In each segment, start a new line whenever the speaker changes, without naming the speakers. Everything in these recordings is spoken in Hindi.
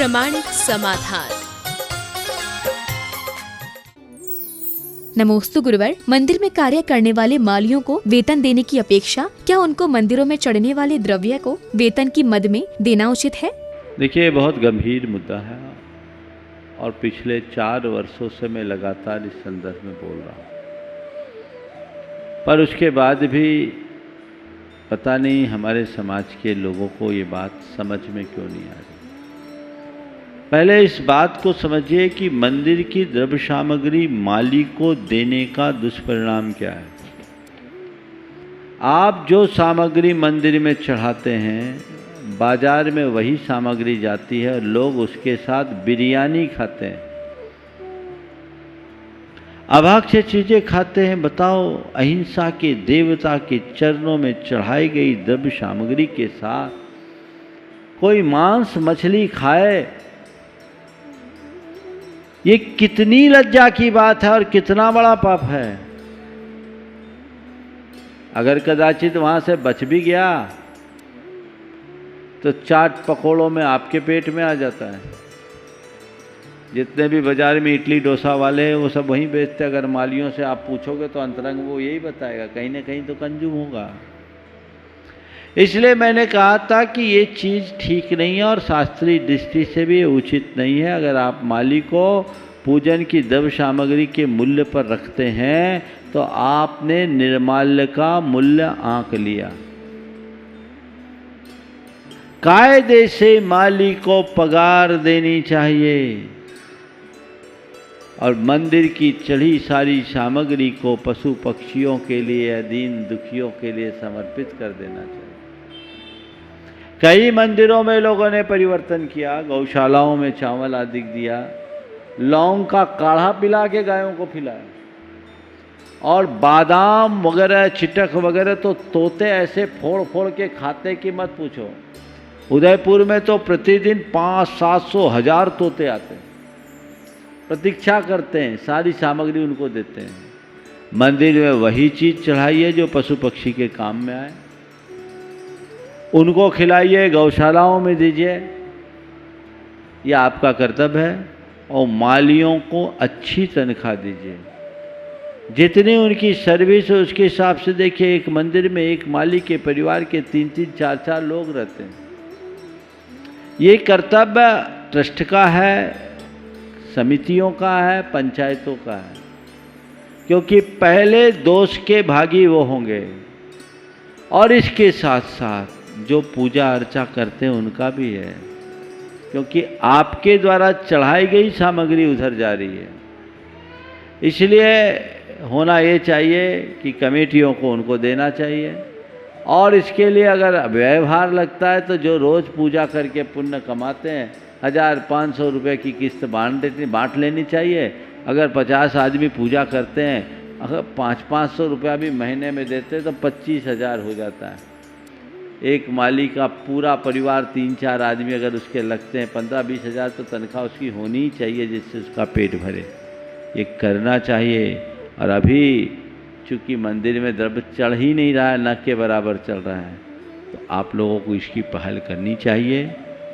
प्रामाणिक समाधान।
नमोस्तु गुरुवर। मंदिर में कार्य करने वाले मालियों को वेतन देने की अपेक्षा क्या उनको मंदिरों में चढ़ने वाले द्रव्य को वेतन की मद में देना उचित है?
देखिए, बहुत गंभीर मुद्दा है और पिछले 4 वर्षों से मैं लगातार इस संदर्भ में बोल रहा हूँ, पर उसके बाद भी पता नहीं हमारे समाज के लोगों को ये बात समझ में क्यों नहीं आ रही। पहले इस बात को समझिए कि मंदिर की द्रव्य सामग्री माली को देने का दुष्परिणाम क्या है। आप जो सामग्री मंदिर में चढ़ाते हैं, बाजार में वही सामग्री जाती है और लोग उसके साथ बिरयानी खाते हैं, अभक्ष्य चीजें खाते हैं। बताओ, अहिंसा के देवता के चरणों में चढ़ाई गई द्रव्य सामग्री के साथ कोई मांस मछली खाए, ये कितनी लज्जा की बात है और कितना बड़ा पाप है। अगर कदाचित वहां से बच भी गया तो चाट पकोड़ों में आपके पेट में आ जाता है। जितने भी बाजार में इडली डोसा वाले हैं वो सब वहीं बेचते हैं। अगर मालियों से आप पूछोगे तो अंतरंग वो यही बताएगा, कहीं ना कहीं तो कंजूम होगा। इसलिए मैंने कहा था कि ये चीज़ ठीक नहीं है और शास्त्रीय दृष्टि से भी उचित नहीं है। अगर आप माली को पूजन की द्रव्य सामग्री के मूल्य पर रखते हैं तो आपने निर्माल्य का मूल्य आंक लिया। कायदे से माली को पगार देनी चाहिए और मंदिर की चढ़ी सारी सामग्री को पशु पक्षियों के लिए, दीन दुखियों के लिए समर्पित कर देना चाहिए। कई मंदिरों में लोगों ने परिवर्तन किया, गौशालाओं में चावल आदि दिया, लौंग का काढ़ा पिला के गायों को खिलाया और बादाम वगैरह चिटक वगैरह तो तोते ऐसे फोड़ फोड़ के खाते कि मत पूछो। उदयपुर में तो प्रतिदिन 500-700 हजार तोते आते हैं, प्रतीक्षा करते हैं, सारी सामग्री उनको देते हैं। मंदिर में वही चीज़ चढ़ाइए जो पशु पक्षी के काम में आए, उनको खिलाइए, गौशालाओं में दीजिए, ये आपका कर्तव्य है। और मालियों को अच्छी तनख्वाह दीजिए, जितनी उनकी सर्विस है उसके हिसाब से। देखिए, एक मंदिर में एक माली के परिवार के 3-3, 4-4 लोग रहते हैं। ये कर्तव्य ट्रस्ट का है, समितियों का है, पंचायतों का है, क्योंकि पहले दोष के भागी वो होंगे और इसके साथ साथ जो पूजा अर्चा करते हैं उनका भी है, क्योंकि आपके द्वारा चढ़ाई गई सामग्री उधर जा रही है। इसलिए होना ये चाहिए कि कमेटियों को उनको देना चाहिए और इसके लिए अगर व्यवहार लगता है तो जो रोज़ पूजा करके पुण्य कमाते हैं 1000-500 रुपये की किस्त बांट लेनी चाहिए। अगर 50 आदमी पूजा करते हैं, अगर 500-500 रुपया भी महीने में देते हैं तो 25,000 हो जाता है। एक माली का पूरा परिवार 3-4 आदमी अगर उसके लगते हैं 15-20 हज़ार तो तनख्वाह उसकी होनी ही चाहिए जिससे उसका पेट भरे। ये करना चाहिए। और अभी चूँकि मंदिर में द्रव्य चढ़ ही नहीं रहा है, न के बराबर चल रहा है, तो आप लोगों को इसकी पहल करनी चाहिए।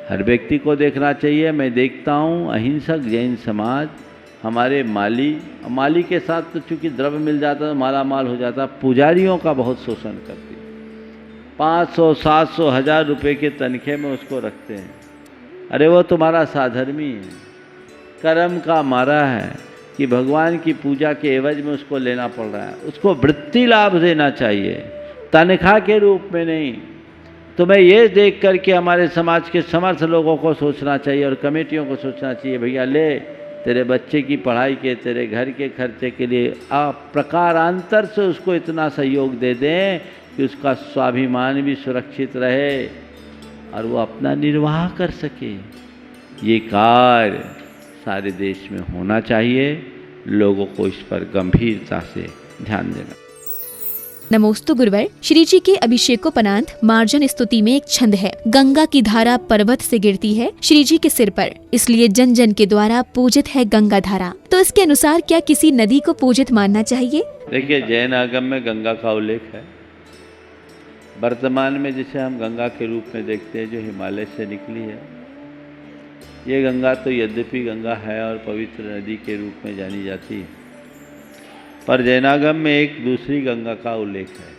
हर व्यक्ति को देखना चाहिए। मैं देखता हूँ अहिंसक जैन समाज हमारे माली के साथ तो चूँकि द्रव्य मिल जाता है माला माल हो जाता, पुजारियों का बहुत शोषण करती है। 500-700 हज़ार रुपये के तनखे में उसको रखते हैं। अरे वो तुम्हारा साधर्मी है, कर्म का मारा है कि भगवान की पूजा के एवज में उसको लेना पड़ रहा है। उसको वृत्ति लाभ देना चाहिए, तनख्वाह के रूप में नहीं। तो मैं ये देख करके हमारे समाज के समर्थ लोगों को सोचना चाहिए और कमेटियों को सोचना चाहिए, भैया ले तेरे बच्चे की पढ़ाई के, तेरे घर के खर्चे के लिए आप प्रकारांतर से उसको इतना सहयोग दे दें कि उसका स्वाभिमान भी सुरक्षित रहे और वो अपना निर्वाह कर सके। ये कार्य सारे देश में होना चाहिए। लोगों को इस पर गंभीरता से ध्यान देना।
नमोस्तु गुरुवर। श्री जी के अभिषेकोपरांत मार्जन स्तुति में एक छंद है, गंगा की धारा पर्वत से गिरती है श्री जी के सिर पर, इसलिए जन जन के द्वारा पूजित है गंगा धारा। तो इसके अनुसार क्या किसी नदी को पूजित मानना चाहिए?
देखिए, जैन आगम में गंगा का उल्लेख है। वर्तमान में जिसे हम गंगा के रूप में देखते हैं, जो हिमालय से निकली है, ये गंगा तो यद्यपि गंगा है और पवित्र नदी के रूप में जानी जाती है, पर जैनागम में एक दूसरी गंगा का उल्लेख है।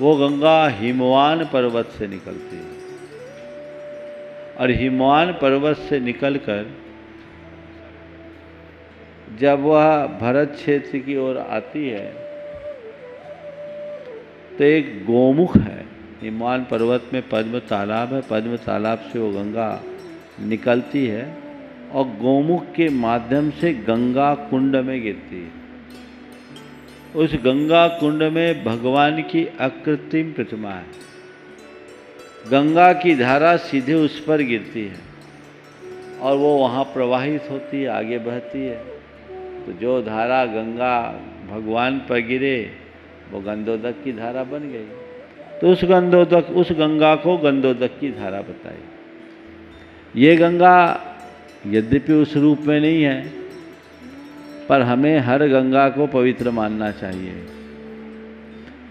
वो गंगा हिमवान पर्वत से निकलती है और हिमवान पर्वत से निकलकर जब वह भरत क्षेत्र की ओर आती है तो एक गोमुख है। हिमवान पर्वत में पद्म तालाब है, पद्म तालाब से वो गंगा निकलती है और गोमुख के माध्यम से गंगा कुंड में गिरती है। उस गंगा कुंड में भगवान की अकृत्रिम प्रतिमा है। गंगा की धारा सीधे उस पर गिरती है और वो वहाँ प्रवाहित होती है, आगे बहती है। तो जो धारा गंगा भगवान पर गिरे वो गंधोदक की धारा बन गई। तो उस गंगा को गंधोदक की धारा बताई। ये गंगा यद्यपि उस रूप में नहीं है, पर हमें हर गंगा को पवित्र मानना चाहिए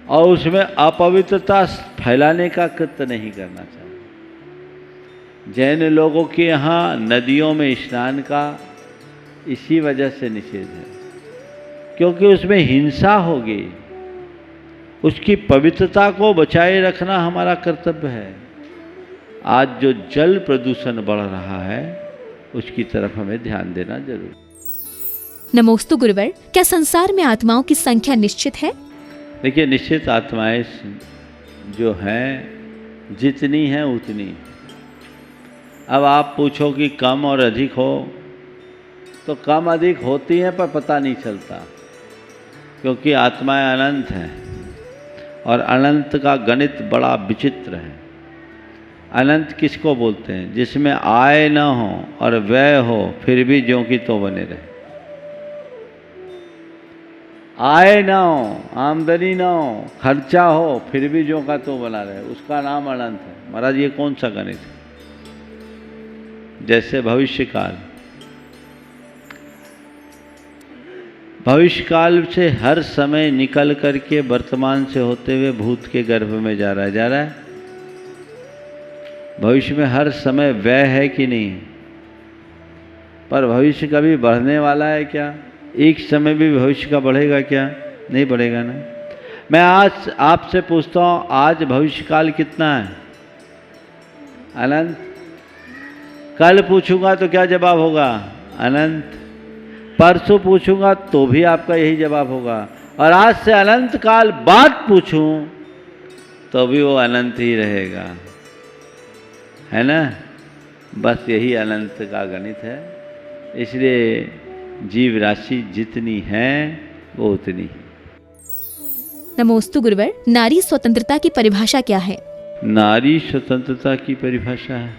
और उसमें अपवित्रता फैलाने का कृत्य नहीं करना चाहिए। जैन लोगों के यहाँ नदियों में स्नान का इसी वजह से निषेध है, क्योंकि उसमें हिंसा होगी। उसकी पवित्रता को बचाए रखना हमारा कर्तव्य है। आज जो जल प्रदूषण बढ़ रहा है उसकी तरफ हमें ध्यान देना जरूरी।
नमोस्तु गुरुवर, क्या संसार में आत्माओं की संख्या निश्चित है?
देखिए, निश्चित आत्माएं जो हैं जितनी हैं उतनी। अब आप पूछो कि कम और अधिक हो, तो कम अधिक होती हैं पर पता नहीं चलता, क्योंकि आत्माएं अनंत हैं और अनंत का गणित बड़ा विचित्र है। अनंत किसको बोलते हैं? जिसमें आय न हो और व्यय हो फिर भी ज्यों की तो बने रहे। आय ना हो, आमदनी ना हो, खर्चा हो फिर भी ज्यों का तो बना रहे, उसका नाम अनंत है। महाराज, ये कौन सा गणित है? जैसे भविष्यकाल, भविष्यकाल से हर समय निकल करके वर्तमान से होते हुए भूत के गर्भ में जा रहा है। भविष्य में हर समय व्यय है कि नहीं? पर भविष्य कभी बढ़ने वाला है क्या? एक समय भी भविष्य का बढ़ेगा क्या? नहीं बढ़ेगा ना। मैं आज आपसे पूछता हूँ, आज भविष्य काल कितना है? अनंत। कल पूछूंगा तो क्या जवाब होगा? अनंत। परसों पूछूंगा तो भी आपका यही जवाब होगा, और आज से अनंत काल बाद पूछूं तो भी वो अनंत ही रहेगा, है ना। बस यही अनंत का गणित है। इसलिए जीव राशि जितनी है वो उतनी ही।
नमोस्तु गुरुवर, नारी स्वतंत्रता की परिभाषा क्या है?
नारी स्वतंत्रता की परिभाषा है,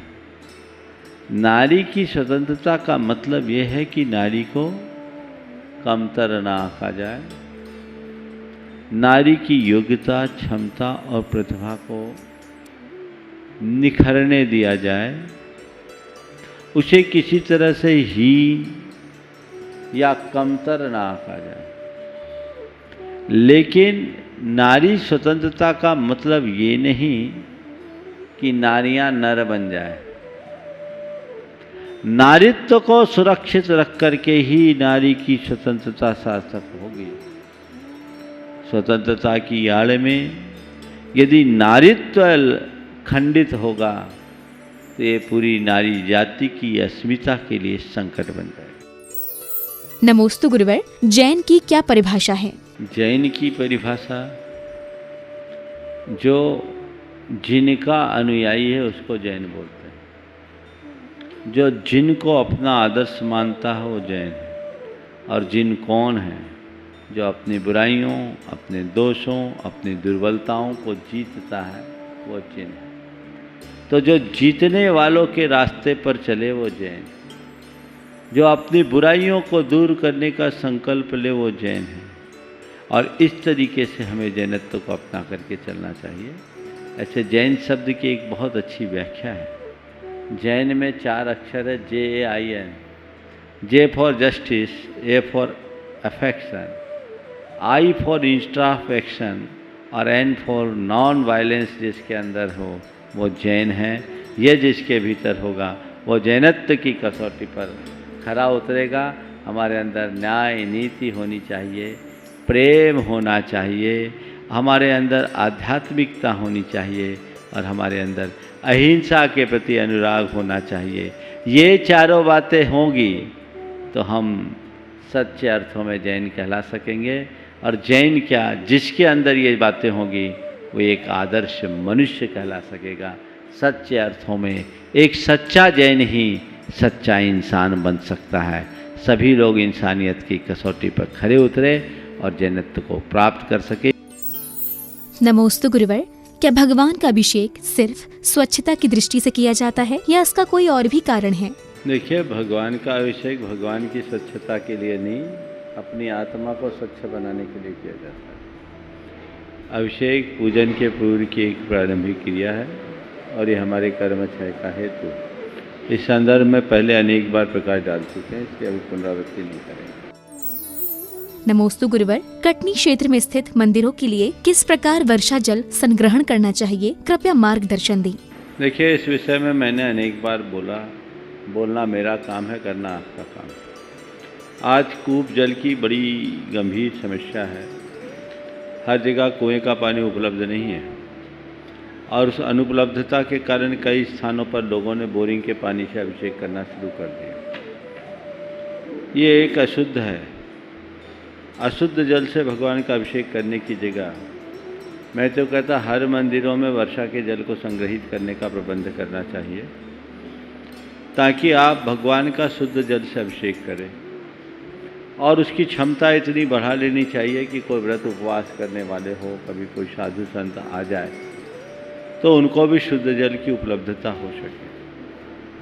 नारी की स्वतंत्रता का मतलब यह है कि नारी को कमतर ना आंका जाए। नारी की योग्यता, क्षमता और प्रतिभा को निखरने दिया जाए। उसे किसी तरह से हीन या कमतर ना आंका जाए। लेकिन नारी स्वतंत्रता का मतलब ये नहीं कि नारियां नर बन जाए। नारीत्व को सुरक्षित रख करके ही नारी की स्वतंत्रता सार्थक होगी। स्वतंत्रता की आड़ में यदि नारीत्व खंडित होगा तो ये पूरी नारी जाति की अस्मिता के लिए संकट बन जाएगा।
नमोस्तु गुरुवर, जैन की क्या परिभाषा है?
जैन की परिभाषा, जो जिनका अनुयायी है उसको जैन बोलते हैं। जो जिनको अपना आदर्श मानता है वो जैन है। और जिन कौन है? जो अपनी बुराइयों, अपने दोषों, अपनी दुर्बलताओं को जीतता है वो जिन है। तो जो जीतने वालों के रास्ते पर चले वो जैन। जो अपनी बुराइयों को दूर करने का संकल्प ले वो जैन है। और इस तरीके से हमें जैनत्व को अपना करके चलना चाहिए। ऐसे जैन शब्द की एक बहुत अच्छी व्याख्या है। जैन में 4 अक्षर है, JAIN। J for justice, A for affection, I for इंस्ट्राफेक्शन और N फॉर नॉन वायलेंस जिसके अंदर हो वो जैन है। यह जिसके भीतर होगा वो जैनत्व की कसौटी पर खरा उतरेगा। हमारे अंदर न्याय नीति होनी चाहिए, प्रेम होना चाहिए, हमारे अंदर आध्यात्मिकता होनी चाहिए और हमारे अंदर अहिंसा के प्रति अनुराग होना चाहिए। ये चारों बातें होंगी तो हम सच्चे अर्थों में जैन कहला सकेंगे। और जैन क्या, जिसके अंदर ये बातें होंगी वो एक आदर्श मनुष्य कहला सकेगा। सच्चे अर्थों में एक सच्चा जैन ही सच्चा इंसान बन सकता है। सभी लोग इंसानियत की कसौटी पर खरे उतरे और जैनत्व को प्राप्त कर सके।
नमोस्तु गुरुवर, क्या भगवान का अभिषेक सिर्फ स्वच्छता की दृष्टि से किया जाता है या इसका कोई और भी कारण है?
देखिए, भगवान का अभिषेक भगवान की स्वच्छता के लिए नहीं, अपनी आत्मा को स्वच्छ बनाने के लिए किया जाता है। अभिषेक पूजन के पूर्व की एक प्रारंभिक क्रिया है और ये हमारे कर्म क्षय का हेतु। इस संदर्भ में पहले अनेक बार प्रकाश डाल चुके हैं, इसकी अभी पुनरावृत्ति नहीं करेंगे।
नमोस्तु गुरुवर, कटनी क्षेत्र में स्थित मंदिरों के लिए किस प्रकार वर्षा जल संग्रहण करना चाहिए, कृपया मार्गदर्शन दें।
देखिए, इस विषय में मैंने अनेक बार बोलना मेरा काम है, करना आपका काम। आज कूप जल की बड़ी गंभीर समस्या है। हर जगह कुएं का पानी उपलब्ध नहीं है और उस अनुपलब्धता के कारण कई स्थानों पर लोगों ने बोरिंग के पानी से अभिषेक करना शुरू कर दिया। ये एक अशुद्ध है। अशुद्ध जल से भगवान का अभिषेक करने की जगह मैं तो कहता हर मंदिरों में वर्षा के जल को संग्रहित करने का प्रबंध करना चाहिए, ताकि आप भगवान का शुद्ध जल से अभिषेक करें। और उसकी क्षमता इतनी बढ़ा लेनी चाहिए कि कोई व्रत उपवास करने वाले हो, कभी कोई साधु संत आ जाए तो उनको भी शुद्ध जल की उपलब्धता हो सके।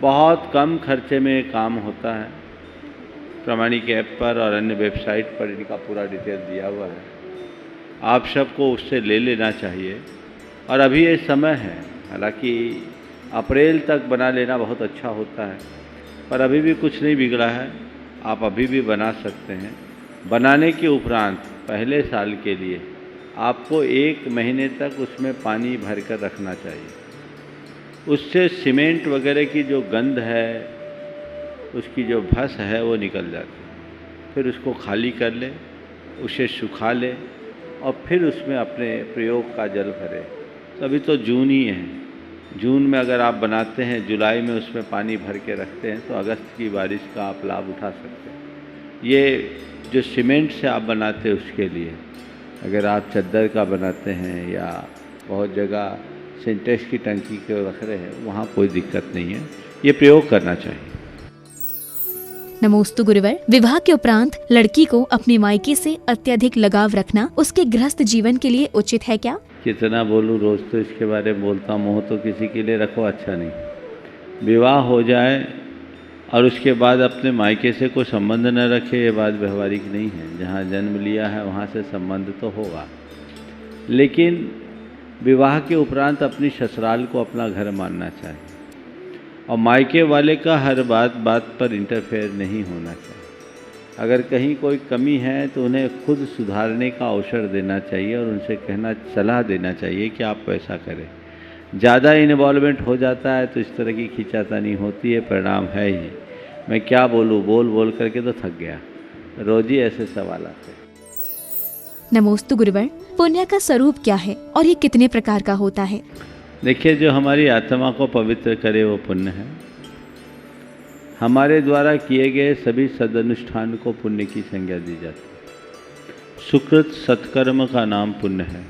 बहुत कम खर्चे में ये काम होता है। प्रामाणिक ऐप पर और अन्य वेबसाइट पर इनका पूरा डिटेल दिया हुआ है, आप सबको उससे ले लेना चाहिए। और अभी ये समय है, हालांकि अप्रैल तक बना लेना बहुत अच्छा होता है, पर अभी भी कुछ नहीं बिगड़ा है, आप अभी भी बना सकते हैं। बनाने के उपरांत पहले साल के लिए आपको 1 महीने तक उसमें पानी भर कर रखना चाहिए। उससे सीमेंट वगैरह की जो गंध है, उसकी जो भस है वो निकल जाती है। फिर उसको खाली कर ले, उसे सुखा ले और फिर उसमें अपने प्रयोग का जल भरे। तो अभी तो जून ही है, जून में अगर आप बनाते हैं, जुलाई में उसमें पानी भर के रखते हैं तो अगस्त की बारिश का आप लाभ उठा सकते हैं। ये जो सीमेंट से आप बनाते हैं उसके लिए, अगर आप चद्दर का बनाते हैं या बहुत जगह सिंटेक्स की टंकी को रख रहे हैं, वहाँ कोई दिक्कत नहीं है, ये प्रयोग करना चाहिए।
नमोस्तु गुरुवर, विवाह के उपरांत लड़की को अपने मायके से अत्यधिक लगाव रखना उसके गृहस्थ जीवन के लिए उचित है क्या?
कितना बोलूँ, रोज़ तो इसके बारे में बोलता हूँ। मोह तो किसी के लिए रखो अच्छा नहीं। विवाह हो जाए और उसके बाद अपने मायके से कोई संबंध न रखे, ये बात व्यवहारिक नहीं है। जहाँ जन्म लिया है वहाँ से संबंध तो होगा, लेकिन विवाह के उपरांत अपनी ससुराल को अपना घर मानना चाहिए और मायके वाले का हर बात पर इंटरफेयर नहीं होना चाहिए। अगर कहीं कोई कमी है तो उन्हें खुद सुधारने का अवसर देना चाहिए और उनसे सलाह देना चाहिए कि आप ऐसा करें। ज़्यादा इन्वॉल्वमेंट हो जाता है तो इस तरह की खींचातानी होती है, परिणाम है ही। मैं क्या बोलूँ, बोल करके तो थक गया। रोज ही ऐसे सवाल आते हैं।
नमोस्तु गुरुवर, पुण्य का स्वरूप क्या है और ये कितने प्रकार का होता है?
देखिए, जो हमारी आत्मा को पवित्र करे वो पुण्य है। हमारे द्वारा किए गए सभी सदनुष्ठान को पुण्य की संज्ञा दी जाती है। सुकृत सत्कर्म का नाम पुण्य है।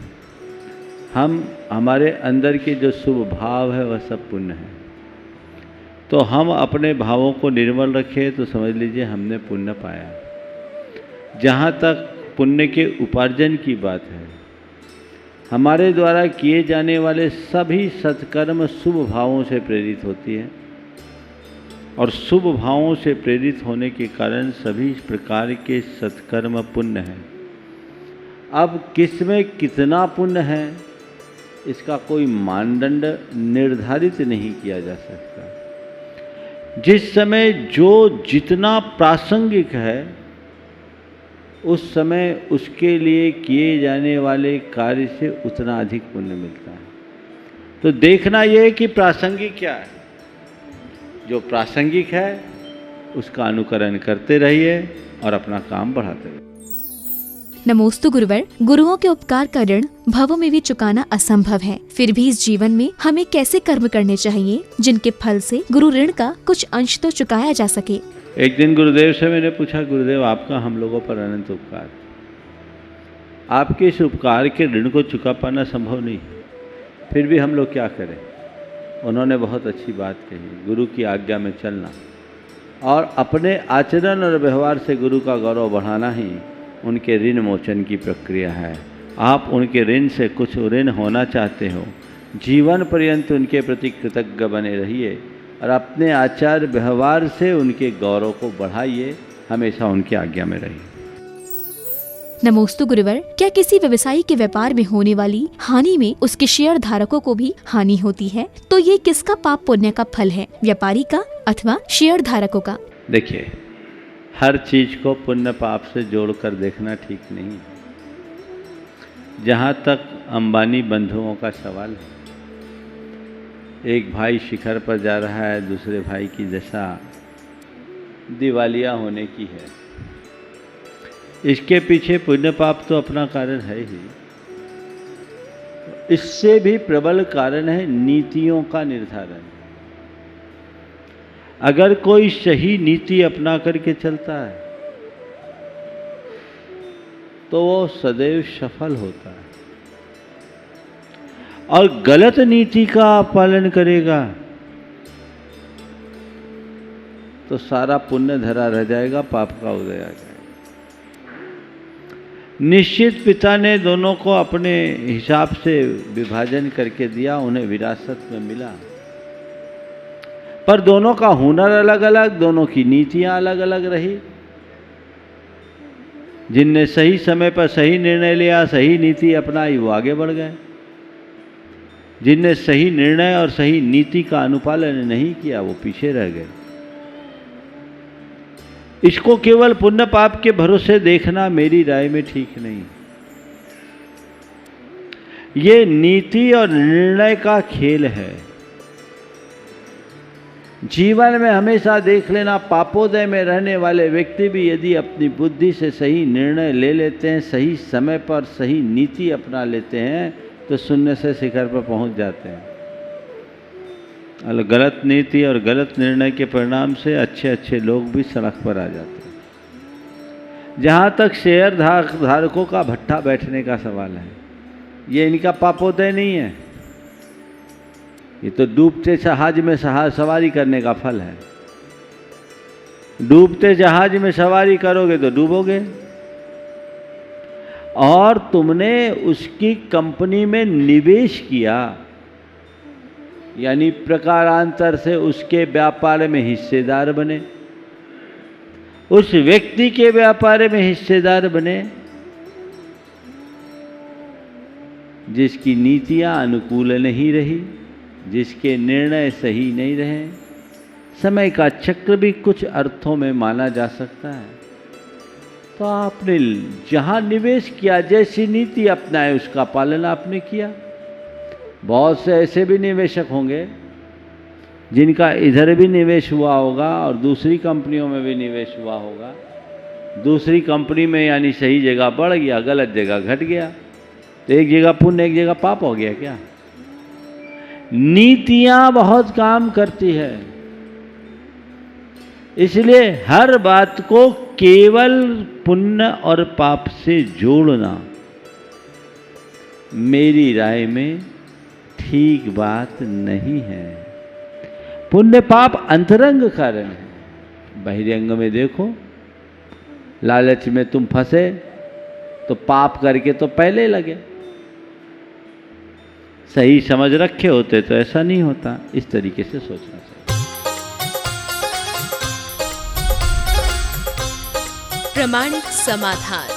हमारे अंदर के जो शुभ भाव है वह सब पुण्य है। तो हम अपने भावों को निर्मल रखें तो समझ लीजिए हमने पुण्य पाया। जहाँ तक पुण्य के उपार्जन की बात है, हमारे द्वारा किए जाने वाले सभी सत्कर्म शुभ भावों से प्रेरित होती है और शुभ भावों से प्रेरित होने के कारण सभी प्रकार के सत्कर्म पुण्य हैं। अब किस में कितना पुण्य है इसका कोई मानदंड निर्धारित नहीं किया जा सकता। जिस समय जो जितना प्रासंगिक है उस समय उसके लिए किए जाने वाले कार्य से उतना अधिक पुण्य मिलता है। तो देखना ये है कि प्रासंगिक क्या है। जो प्रासंगिक है उसका अनुकरण करते रहिए और अपना काम बढ़ाते रहिए।
नमोस्तु गुरुवर। गुरुओं के उपकार का ऋण भवों में भी चुकाना असंभव है, फिर भी इस जीवन में हमें कैसे कर्म करने चाहिए जिनके फल से गुरु ऋण का कुछ अंश तो चुकाया जा सके।
एक दिन गुरुदेव से मैंने पूछा, गुरुदेव आपका हम लोगों पर अनंत उपकार, आपके इस उपकार के ऋण को चुका पाना संभव नहीं, फिर भी हम लोग क्या करें। उन्होंने बहुत अच्छी बात कही, गुरु की आज्ञा में चलना और अपने आचरण और व्यवहार से गुरु का गौरव बढ़ाना ही उनके ऋण मोचन की प्रक्रिया है। आप उनके ऋण से कुछ ऋण होना चाहते हो, जीवन पर्यंत उनके प्रति कृतज्ञ बने रहिए और अपने आचार व्यवहार से उनके गौरव को बढ़ाइए, हमेशा उनकी आज्ञा में रहिए।
नमोस्तु गुरुवर। क्या किसी व्यवसायी के व्यापार में होने वाली हानि में उसके शेयर धारकों को भी हानि होती है, तो ये किसका पाप पुण्य का फल है, व्यापारी का अथवा शेयर धारकों का?
देखिए, हर चीज को पुण्य पाप से जोड़कर देखना ठीक नहीं। जहाँ तक अंबानी बंधुओं का सवाल है, एक भाई शिखर पर जा रहा है, दूसरे भाई की दशा दिवालिया होने की है। इसके पीछे पुण्य पाप तो अपना कारण है ही, इससे भी प्रबल कारण है नीतियों का निर्धारण। अगर कोई सही नीति अपना करके चलता है तो वो सदैव सफल होता है, और गलत नीति का पालन करेगा तो सारा पुण्य धरा रह जाएगा, पाप का उदय आ जाएगा। निश्चित पिता ने दोनों को अपने हिसाब से विभाजन करके दिया, उन्हें विरासत में मिला, पर दोनों का हुनर अलग अलग, दोनों की नीतियां अलग अलग रही। जिनने सही समय पर सही निर्णय लिया, सही नीति अपनाई, वो आगे बढ़ गए। जिनने सही निर्णय और सही नीति का अनुपालन नहीं किया, वो पीछे रह गए। इसको केवल पुण्य पाप के भरोसे देखना मेरी राय में ठीक नहीं। ये नीति और निर्णय का खेल है। जीवन में हमेशा देख लेना, पापोदय में रहने वाले व्यक्ति भी यदि अपनी बुद्धि से सही निर्णय ले लेते हैं, सही समय पर सही नीति अपना लेते हैं, तो शून्य से शिखर पर पहुंच जाते हैं। और गलत नीति और गलत निर्णय के परिणाम से अच्छे अच्छे लोग भी सड़क पर आ जाते हैं। जहाँ तक शेयर धारकों का भट्ठा बैठने का सवाल है, ये इनका पापोदय नहीं है, ये तो डूबते जहाज में सवारी करने का फल है। डूबते जहाज में सवारी करोगे तो डूबोगे, और तुमने उसकी कंपनी में निवेश किया, यानी प्रकारांतर से उसके व्यापार में हिस्सेदार बने, उस व्यक्ति के व्यापार में हिस्सेदार बने जिसकी नीतियां अनुकूल नहीं रही, जिसके निर्णय सही नहीं रहे। समय का चक्र भी कुछ अर्थों में माना जा सकता है। तो आपने जहां निवेश किया, जैसी नीति अपनाए, उसका पालन आपने किया। बहुत से ऐसे भी निवेशक होंगे जिनका इधर भी निवेश हुआ होगा और दूसरी कंपनियों में भी निवेश हुआ होगा। दूसरी कंपनी में यानी सही जगह बढ़ गया, गलत जगह घट गया, तो एक जगह पुण्य एक जगह पाप हो गया क्या? नीतियां बहुत काम करती है, इसलिए हर बात को केवल पुण्य और पाप से जोड़ना मेरी राय में ठीक बात नहीं है। पुण्य पाप अंतरंग कारण है। बहिरंग में देखो, लालच में तुम फंसे तो पाप करके तो पहले लगे। सही समझ रखे होते तो ऐसा नहीं होता। इस तरीके से सोचना चाहिए।
प्रामाणिक समाधान।